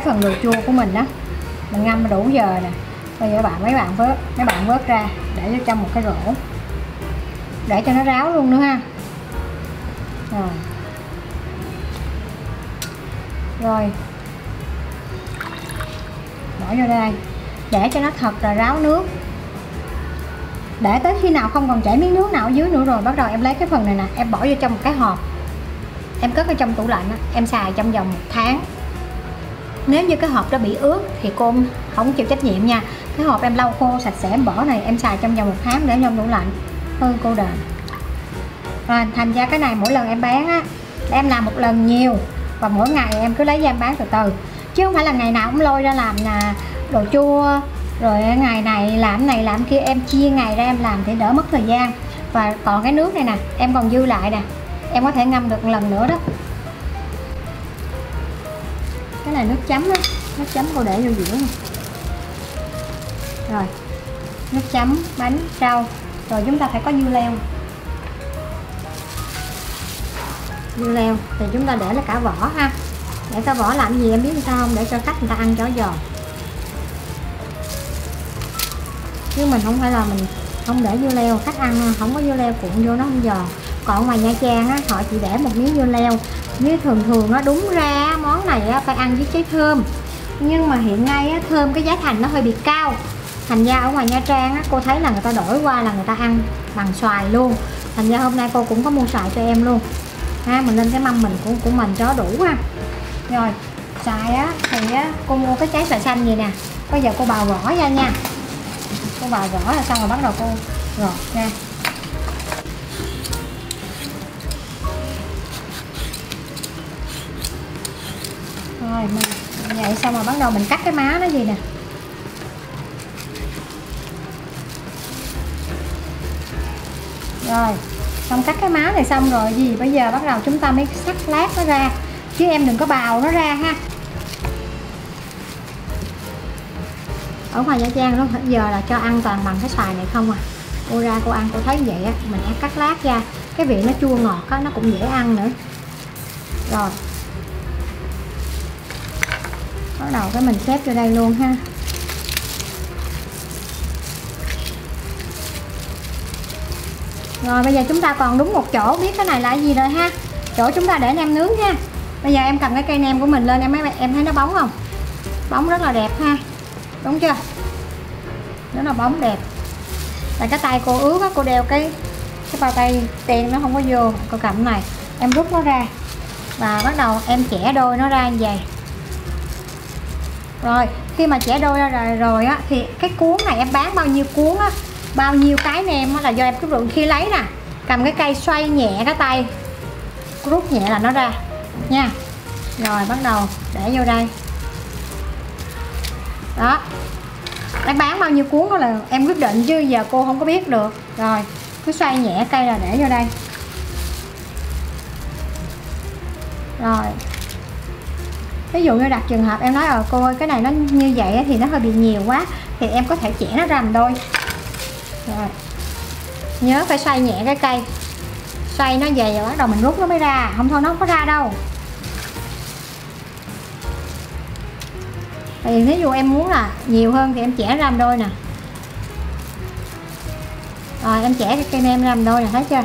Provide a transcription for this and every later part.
phần đồ chua của mình đó, mình ngâm đủ giờ nè. Bây giờ mấy bạn vớt ra để vô trong một cái rổ để cho nó ráo luôn nữa ha. Rồi bỏ vô đây để cho nó thật là ráo nước, để tới khi nào không còn chảy miếng nước nào ở dưới nữa rồi bắt đầu em lấy cái phần này nè, em bỏ vô trong một cái hộp, em cất ở trong tủ lạnh đó, em xài trong vòng 1 tháng. Nếu như cái hộp đó bị ướt thì cô không chịu trách nhiệm nha. Cái hộp em lau khô sạch sẽ, em bỏ này em xài trong vòng 1 tháng để trong tủ lạnh, hơn cô đền. Rồi thành ra cái này mỗi lần em bán á, em làm một lần nhiều và mỗi ngày em cứ lấy ra em bán từ từ, chứ không phải là ngày nào cũng lôi ra làm đồ chua rồi ngày này làm này làm kia. Em chia ngày ra em làm thì đỡ mất thời gian. Và còn cái nước này nè, em còn dư lại nè, em có thể ngâm được một lần nữa đó. Cái này nước chấm đó, nước chấm cô để vô giữa này. Rồi nước chấm bánh rau, rồi chúng ta phải có dưa leo. Dưa leo thì chúng ta để là cả vỏ ha. Để cả vỏ làm gì em biết sao không? Để cho khách người ta ăn cho giòn, chứ mình không phải là mình không để dưa leo, khách ăn không có dưa leo cuộn vô nó không giòn. Còn ngoài Nha Trang á, họ chỉ để một miếng dưa leo. Với thường nó đúng ra món này á, phải ăn với trái thơm, nhưng mà hiện nay á, thơm cái giá thành nó hơi bị cao, thành ra ở ngoài Nha Trang á, cô thấy là người ta đổi qua là người ta ăn bằng xoài luôn. Thành ra hôm nay cô cũng có mua xoài cho em luôn ha, mình lên cái mâm mình của mình cho đủ ha. Rồi xoài á thì á, cô mua cái trái xoài xanh gì nè, bây giờ cô bào vỏ ra nha. Cô bào vỏ là xong rồi bắt đầu cô gọt ra. Rồi mình vậy xong rồi bắt đầu mình cắt cái má nó gì nè. Rồi xong cắt cái má này xong rồi gì, bây giờ bắt đầu chúng ta mới cắt lát nó ra, chứ em đừng có bào nó ra ha. Ở ngoài Nha Trang nó giờ là cho ăn toàn bằng cái xoài này không à. Cô ra cô ăn cô thấy vậy á, mình cắt lát ra, cái vị nó chua ngọt á, nó cũng dễ ăn nữa. Rồi bắt đầu cái mình xếp vô đây luôn ha. Rồi bây giờ chúng ta còn đúng một chỗ biết cái này là gì rồi ha, chỗ chúng ta để nem nướng ha. Bây giờ em cầm cái cây nem của mình lên, em thấy nó bóng không? Bóng rất là đẹp ha, đúng chưa? Nó là bóng đẹp. Tại cái tay cô ướt á, cô đeo cái bao tay tiền nó không có vô. Cô cầm này em rút nó ra và bắt đầu em chẻ đôi nó ra như vậy. Rồi khi mà chẻ đôi ra rồi á thì cái cuốn này em bán bao nhiêu cuốn á, bao nhiêu cái nem á là do em cứ lượng khi lấy nè, cầm cái cây xoay nhẹ cái tay, rút nhẹ là nó ra nha. Rồi bắt đầu để vô đây đó. Em bán bao nhiêu cuốn đó là em quyết định, chứ giờ cô không có biết được. Rồi cứ xoay nhẹ cây là để vô đây. Rồi ví dụ như đặt trường hợp em nói cô ơi cái này nó như vậy thì nó hơi bị nhiều quá, thì em có thể chẻ nó ra làm đôi. Rồi nhớ phải xoay nhẹ cái cây, xoay nó về rồi bắt đầu mình rút nó mới ra, không thôi nó không có ra đâu. Thì ví dụ em muốn là nhiều hơn thì em chẻ ra làm đôi nè. Rồi em chẻ cái cây nem ra làm đôi nè, thấy chưa?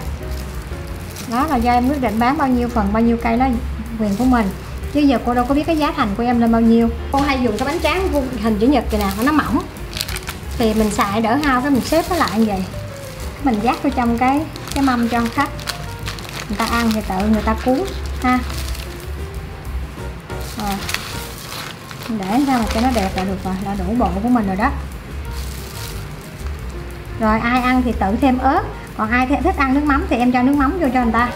Đó là do em quyết định bán bao nhiêu phần bao nhiêu cây, đó quyền của mình, chứ giờ cô đâu có biết cái giá thành của em lên bao nhiêu. Cô hay dùng cái bánh tráng vuông hình chữ nhật kìa nè, nó mỏng thì mình xài đỡ hao, cái mình xếp nó lại như vậy, mình dắt vô trong cái mâm cho khách người ta ăn thì tự người ta cuốn ha. Rồi để sao mà cho nó đẹp là được rồi, là đủ bộ của mình rồi đó. Rồi ai ăn thì tự thêm ớt, còn ai thích ăn nước mắm thì em cho nước mắm vô cho người ta.